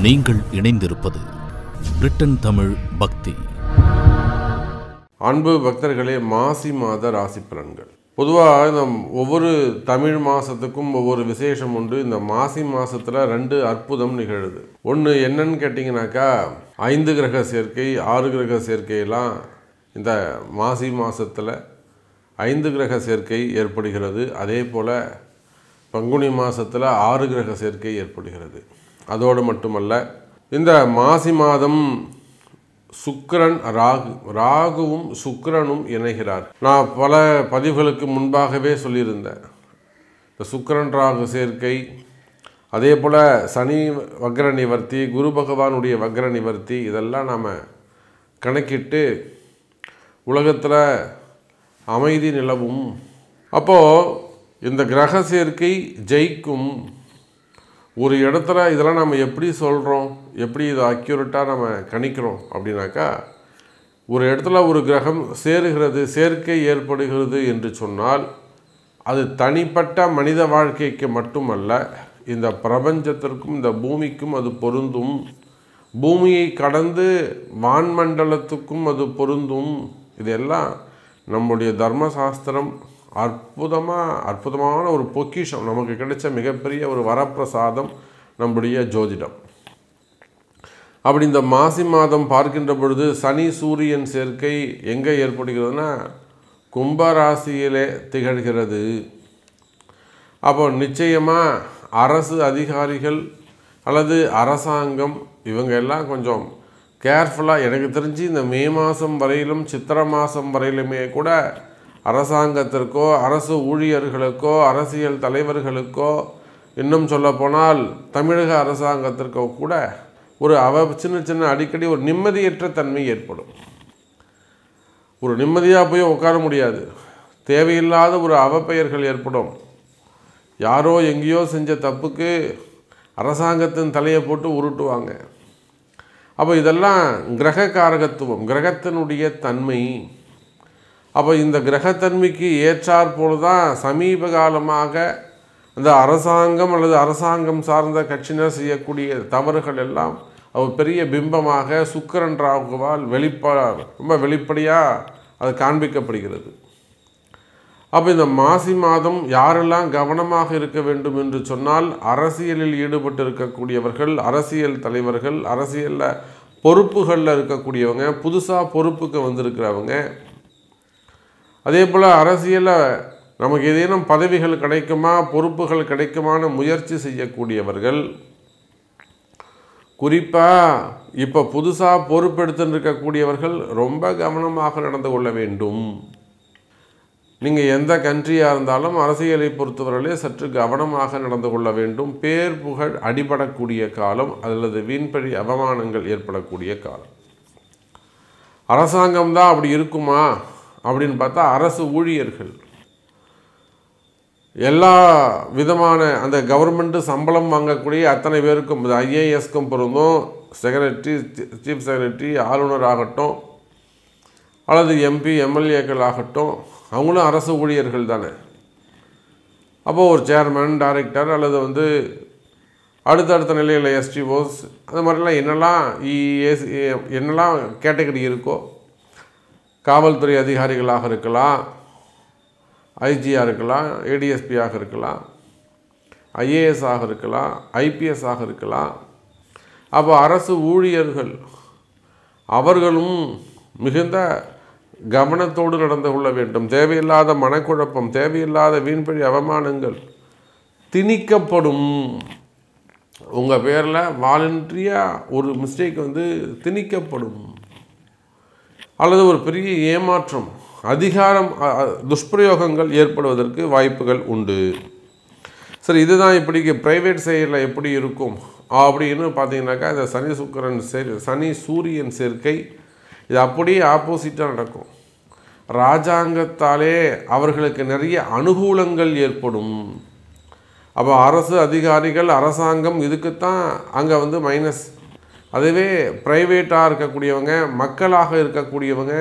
நீங்கள் இணைந்திருப்பது பிரிட்டன் தமிழ் பக்தி. அன்பு பக்தர்களே, மாசி மாத ராசி பலன்கள். பொதுவாக இந்த ஒவ்வொரு தமிழ் மாதத்துக்கும் ஒவ்வொரு விசேஷம் உண்டு. இந்த மாசி மாதத்தில் 2 அற்புதம் நிகழுது. ஒன்று என்னன்னு கேட்டிங்கனாக்கா, 5 கிரக சேர்க்கை 6 கிரக சேர்க்கையெல்லாம் இந்த மாசி மாதத்தில் 5 கிரக சேர்க்கை ஏற்படுகிறது. அதே போல் பங்குனி மாதத்தில் 6 கிரக சேர்க்கை ஏற்படுகிறது. அதோடு மட்டுமல்ல, இந்த மாசி மாதம் சுக்கிரன் ராகுவும் சுக்கிரனும் இணைகிறார். நான் பல பதிவுகளுக்கு முன்பாகவே சொல்லியிருந்தேன். இந்த சுக்கிரன் ராகு சேர்க்கை, அதே போல் சனி வக்ர நிவர்த்தி, குரு பகவானுடைய வக்ர நிவர்த்தி, இதெல்லாம் நாம் கணக்கிட்டு உலகத்தில் அமைதி நிலவும். அப்போது இந்த கிரக சேர்க்கை ஜெயிக்கும். ஒரு இடத்துல இதெல்லாம் நம்ம எப்படி சொல்கிறோம், எப்படி இது அக்யூரேட்டாக நம்ம கணிக்கிறோம் அப்படின்னாக்கா, ஒரு இடத்துல ஒரு கிரகம் சேருகிறது, சேர்க்கை ஏற்படுகிறது என்று சொன்னால் அது தனிப்பட்ட மனித வாழ்க்கைக்கு மட்டுமல்ல, இந்த பிரபஞ்சத்திற்கும் இந்த பூமிக்கும் அது பொருந்தும். பூமியை கடந்து வான்மண்டலத்துக்கும் அது பொருந்தும். இதெல்லாம் நம்முடைய தர்மசாஸ்திரம் அற்புதமான ஒரு பொக்கிஷம், நமக்கு கிடைச்ச மிகப்பெரிய ஒரு வரப்பிரசாதம் நம்முடைய ஜோதிடம். அப்படி இந்த மாசி மாதம் பார்க்கின்ற பொழுது சனி சூரியன் சேர்க்கை எங்கே ஏற்படுகிறதுனா கும்பராசியிலே திகழ்கிறது. அப்போ நிச்சயமாக அரசு அதிகாரிகள் அல்லது அரசாங்கம் இவங்க எல்லாம் கொஞ்சம் கேர்ஃபுல்லாக, எனக்கு தெரிஞ்சு இந்த மே மாதம் வரையிலும் சித்திரை மாதம் வரையிலுமே கூட அரசாங்கத்திற்கோ அரசு ஊழியர்களுக்கோ அரசியல் தலைவர்களுக்கோ, இன்னும் சொல்லப்போனால் தமிழக அரசாங்கத்திற்கோ கூட ஒரு சின்ன அடிக்கடி ஒரு நிம்மதியற்ற தன்மை ஏற்படும். ஒரு நிம்மதியாக போய் உட்கார முடியாது. தேவையில்லாத ஒரு அவப்பெயர்கள் ஏற்படும். யாரோ எங்கேயோ செஞ்ச தப்புக்கு அரசாங்கத்தின் தலையை போட்டு உருட்டுவாங்க. அப்போ இதெல்லாம் கிரக காரகத்துவம், கிரகத்தினுடைய தன்மை. அப்போ இந்த கிரகத்தன்மைக்கு ஏற்றாற்போல் தான் சமீப காலமாக இந்த அரசாங்கம் அல்லது அரசாங்கம் சார்ந்த கட்சியினர் செய்யக்கூடிய தவறுகள் எல்லாம் பெரிய பிம்பமாக சுக்கிரன் ராகுவால் ரொம்ப வெளிப்படையாக அது காண்பிக்கப்படுகிறது. அப்போ இந்த மாசி மாதம் யாரெல்லாம் கவனமாக இருக்க வேண்டும் என்று சொன்னால், அரசியலில் ஈடுபட்டு இருக்கக்கூடியவர்கள், அரசியல் தலைவர்கள், அரசியலில் பொறுப்புகளில் இருக்கக்கூடியவங்க, புதுசாக பொறுப்புக்கு வந்திருக்கிறவங்க, அதே போல் அரசியலில் நமக்கு ஏதேனும் பதவிகள் கிடைக்குமா, பொறுப்புகள் கிடைக்குமான முயற்சி செய்யக்கூடியவர்கள், குறிப்பாக இப்போ புதுசாக பொறுப்பெடுத்துன்னு இருக்கக்கூடியவர்கள் ரொம்ப கவனமாக நடந்து கொள்ள வேண்டும். நீங்கள் எந்த கண்ட்ரியாக இருந்தாலும் அரசியலை பொறுத்தவரையிலே சற்று கவனமாக நடந்து கொள்ள வேண்டும். பேர் புகழ் அடிபடக்கூடிய காலம் அல்லது வீண்பழி அவமானங்கள் ஏற்படக்கூடிய காலம். அரசாங்கம்தான் அப்படி இருக்குமா அப்படின்னு பார்த்தா, அரசு ஊழியர்கள் எல்லா விதமான அந்த கவர்மெண்ட்டு சம்பளம் வாங்கக்கூடிய அத்தனை பேருக்கும், ஐஏஎஸ்க்கும் பொருந்தும், செக்ரட்டரி, சீஃப் செக்ரட்டரி, ஆளுநர் ஆகட்டும் அல்லது எம்பி எம்எல்ஏக்கள் ஆகட்டும், அவங்களும் அரசு ஊழியர்கள் தானே. அப்போது ஒரு சேர்மன், டைரக்டர் அல்லது அடுத்தடுத்த நிலையில் எஸ்டிஓஸ், அந்த மாதிரிலாம் என்னெல்லாம் கேட்டகரி இருக்கோ, காவல்துறை அதிகாரிகளாக இருக்கலாம், ஐஜியாக இருக்கலாம், ஏடிஎஸ்பியாக இருக்கலாம், ஐஏஎஸ் ஆக இருக்கலாம், ஐபிஎஸ் ஆக இருக்கலாம். அப்போ அரசு ஊழியர்கள் அவர்களும் மிகுந்த கவனத்தோடு நடந்து கொள்ள வேண்டும். தேவையில்லாத மனக்குழப்பம், தேவையில்லாத வீண்பழி அவமானங்கள் திணிக்கப்படும். உங்கள் பேரில் வாலண்டரியாக ஒரு மிஸ்டேக் திணிக்கப்படும், அல்லது ஒரு பெரிய ஏமாற்றம், அதிகாரம் துஷ்பிரயோகங்கள் ஏற்படுவதற்கு வாய்ப்புகள் உண்டு. சரி, இதுதான் இப்படி ப்ரைவேட் சைடில் எப்படி இருக்கும் அப்படின்னு பார்த்தீங்கன்னாக்கா, இந்த சனி சூரியன் சேர்க்கை இது அப்படியே ஆப்போசிட்டாக நடக்கும். இராஜாங்கத்தாலே அவர்களுக்கு நிறைய அனுகூலங்கள் ஏற்படும். அப்போ அரசு அதிகாரிகள், அரசாங்கம் இதுக்குத்தான் அங்கே மைனஸ். அதுவே ப்ரைவேட்டாக இருக்கக்கூடியவங்க, மக்களாக இருக்கக்கூடியவங்க,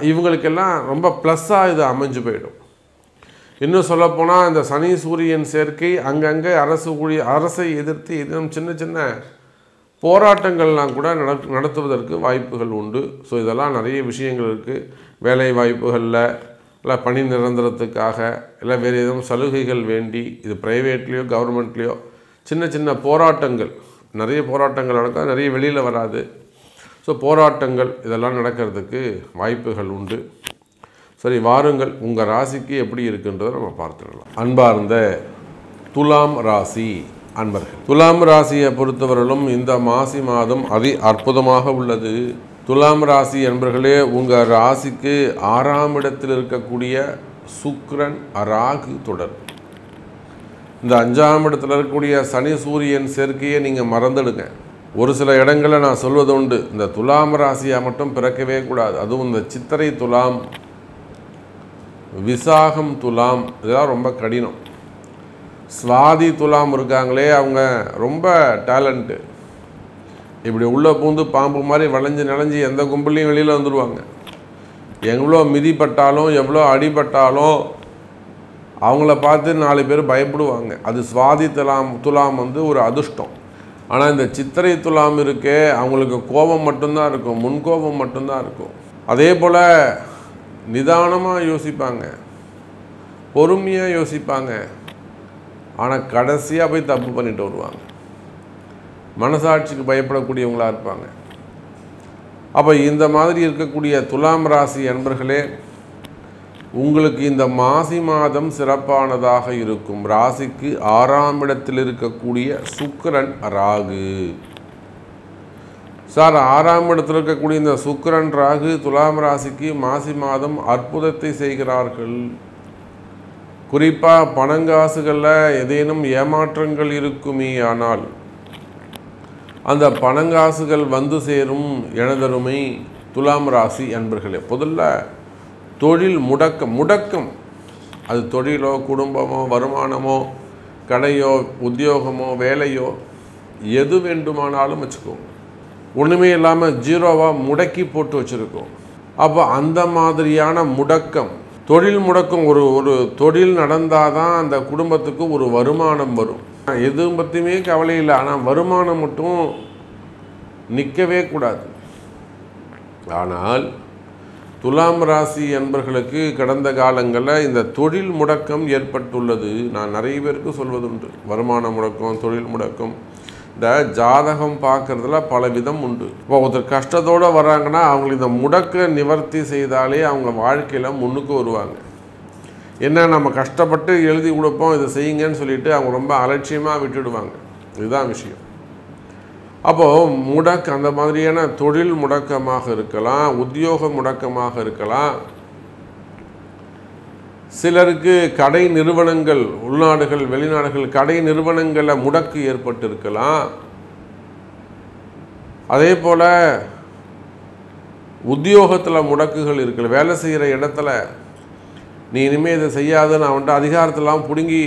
இவங்களுக்கெல்லாம் ரொம்ப ப்ளஸ்ஸாக இது அமைஞ்சு போயிடும். இன்னும் சொல்லப்போனால் இந்த சனி சூரியன் சேர்க்கை அங்கங்கே அரசை எதிர்த்து இன்னும் சின்ன சின்ன போராட்டங்கள்லாம் கூட நடத்துவதற்கு வாய்ப்புகள் உண்டு. ஸோ இதெல்லாம் நிறைய விஷயங்கள் இருக்குது. வேலை வாய்ப்புகளில் இல்லை பணி நிரந்தரத்துக்காக இல்லை வேறு எதுவும் சலுகைகள் வேண்டி இது ப்ரைவேட்லேயோ கவர்மெண்ட்லேயோ சின்ன சின்ன போராட்டங்கள், நிறைய போராட்டங்கள் நடக்கும், நிறைய வெளியில் வராது. ஸோ போராட்டங்கள் இதெல்லாம் நடக்கிறதுக்கு வாய்ப்புகள் உண்டு. சரி, வாருங்கள் உங்கள் ராசிக்கு எப்படி இருக்குன்றதை நம்ம பார்த்துக்கலாம். அன்பார்ந்த துலாம் ராசி அன்பர்கள், துலாம் ராசியை பொறுத்தவரையிலும் இந்த மாசி மாதம் அற்புதமாக உள்ளது. துலாம் ராசி அன்பர்களே, உங்கள் ராசிக்கு 6ஆம் இடத்தில் இருக்கக்கூடிய சுக்கிரன் ராகு தொடர்பு. இந்த 5ஆம் இடத்தில் இருக்கக்கூடிய சனி சூரியன் சேர்க்கையை நீங்கள் மறந்துடுங்க. ஒரு சில இடங்களில் நான் சொல்வது உண்டு, இந்த துலாம் ராசியாக மட்டும் பிறக்கவே கூடாது. அதுவும் இந்த சித்திரை துலாம், விசாகம் துலாம், இதெல்லாம் ரொம்ப கடினம். சுவாதி துலாம் இருக்காங்களே, அவங்க ரொம்ப டேலண்ட்டு. இப்படி உள்ளே பூந்து பாம்பு மாதிரி வளைஞ்சு நனைஞ்சு எந்த கும்பலையும் வெளியில் வந்துடுவாங்க. எவ்வளோ மிதிப்பட்டாலும் எவ்வளோ அடிபட்டாலும் அவங்கள பார்த்து 4 பேர் பயப்படுவாங்க. அது சுவாதி துலாம் வந்து ஒரு அதிர்ஷ்டம். ஆனால் இந்த சித்திரை துலாம் இருக்கே, அவங்களுக்கு கோபம் மட்டும்தான் இருக்கும், முன்கோபம் மட்டும்தான் இருக்கும். அதே போல் நிதானமாக யோசிப்பாங்க, பொறுமையாக யோசிப்பாங்க. ஆனால் கடைசியாக போய் தப்பு பண்ணிட்டு வருவாங்க. மனசாட்சிக்கு பயப்படக்கூடியவங்களாக இருப்பாங்க. அப்போ இந்த மாதிரி இருக்கக்கூடிய துலாம் ராசி அன்பர்களே, உங்களுக்கு இந்த மாசி மாதம் சிறப்பானதாக இருக்கும். ராசிக்கு 6ஆம் இடத்தில் இருக்கக்கூடிய சுக்கிரன் ராகு. சார், 6ஆம் இடத்தில் இருக்கக்கூடிய இந்த சுக்கிரன் ராகு துலாம் ராசிக்கு மாசி மாதம் அற்புதத்தை செய்கிறார்கள். குறிப்பாக பணங்காசுகளில் ஏதேனும் ஏமாற்றங்கள் இருக்குமே ஆனால் அந்த பணங்காசுகள் வந்து சேரும். எனதருமை துலாம் ராசி அன்பர்களே, முதல்ல தொழில் முடக்கம், அது தொழிலோ குடும்பமோ வருமானமோ கடையோ உத்தியோகமோ வேலையோ எது வேண்டுமானாலும் வச்சுக்கோங்க, ஒன்றுமே இல்லாமல் ஜீரோவாக முடக்கி போட்டு வச்சுருக்கோம். அப்போ அந்த மாதிரியான முடக்கம், தொழில் முடக்கம், ஒரு தொழில் நடந்தால் தான் அந்த குடும்பத்துக்கு ஒரு வருமானம் வரும். எதுவும் பற்றியுமே கவலை இல்லை, ஆனால் வருமானம் மட்டும் நிற்கவே கூடாது. ஆனால் துலாம் ராசி என்பர்களுக்கு கடந்த காலங்களில் இந்த தொழில் முடக்கம் ஏற்பட்டுள்ளது. நான் நிறைய பேருக்கு சொல்வதுண்டு, வருமான முடக்கம், தொழில் முடக்கம். இந்த ஜாதகம் பார்க்குறதுல பல விதம் உண்டு. இப்போ ஒருத்தர் கஷ்டத்தோடு வர்றாங்கன்னா அவங்களுக்கு இந்த முடக்க நிவர்த்தி செய்தாலே அவங்க வாழ்க்கையில் முன்னுக்கு வருவாங்க. என்ன, நம்ம கஷ்டப்பட்டு எழுதி கொடுப்போம், இதை செய்யுங்கன்னு சொல்லிட்டு அவங்க ரொம்ப அலட்சியமாக விட்டுடுவாங்க. இதுதான் விஷயம். அப்போது அந்த மாதிரியான தொழில் முடக்கமாக இருக்கலாம், உத்தியோக முடக்கமாக இருக்கலாம். சிலருக்கு கடை நிறுவனங்கள், உள்நாடுகள் வெளிநாடுகள் கடை நிறுவனங்களில் முடக்கு ஏற்பட்டிருக்கலாம். அதே போல் உத்தியோகத்தில் முடக்குகள் இருக்கலாம். வேலை செய்கிற இடத்துல நீ இனிமேல் இதை செய்யாதுன்னு அவன்கிட்ட அதிகாரத்தெல்லாம் பிடுங்கி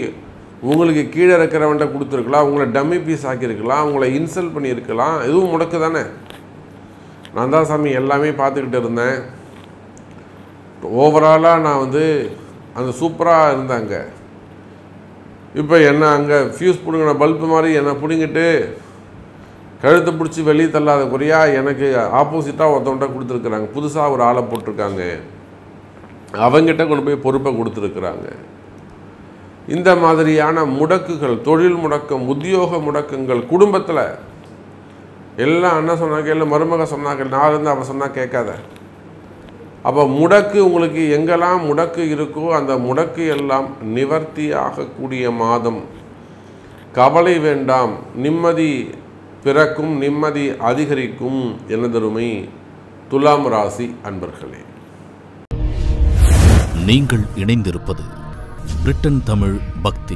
உங்களுக்கு கீழே இருக்கிறவன்ட்ட கொடுத்துருக்கலாம், உங்களை டம்மி பீஸ் ஆக்கியிருக்கலாம், உங்களை இன்சல்ட் பண்ணியிருக்கலாம். இதுவும் முடக்கு தானே. நான் தான் சாமி எல்லாமே பார்த்துக்கிட்டு இருந்தேன். ஓவராலாக நான் வந்து அந்த சூப்பராக இருந்தாங்க. இப்போ என்ன அங்கே ஃபியூஸ் பிடுங்கின பல்பு மாதிரி என்னை பிடுங்கிட்டு கழுத்தை பிடிச்சி வெளியே தள்ளாத குறையாக எனக்கு ஆப்போசிட்டாக ஒருத்தவன்ட்ட கொடுத்துருக்குறாங்க. புதுசாக ஒரு ஆளை போட்டிருக்காங்க, அவங்ககிட்ட கொண்டு போய் பொறுப்பை கொடுத்துருக்குறாங்க. இந்த மாதிரியான முடக்குகள், தொழில் முடக்கம், உத்தியோக முடக்கங்கள், குடும்பத்தில் எல்லாம் அண்ணன் சொன்னால் கேள்வி, மருமக சொன்னா கேள்வி, நான் இருந்து அவன் சொன்னால் கேட்காத. அப்போ முடக்கு, உங்களுக்கு எங்கெல்லாம் முடக்கு இருக்கோ அந்த முடக்கு எல்லாம் நிவர்த்தி ஆகக்கூடிய மாதம். கவலை வேண்டாம், நிம்மதி பிறக்கும், நிம்மதி அதிகரிக்கும். எனதருமை துலாம் ராசி அன்பர்களே, நீங்கள் இணைந்திருப்பது பிரிட்டன் தமிழ் பக்தி.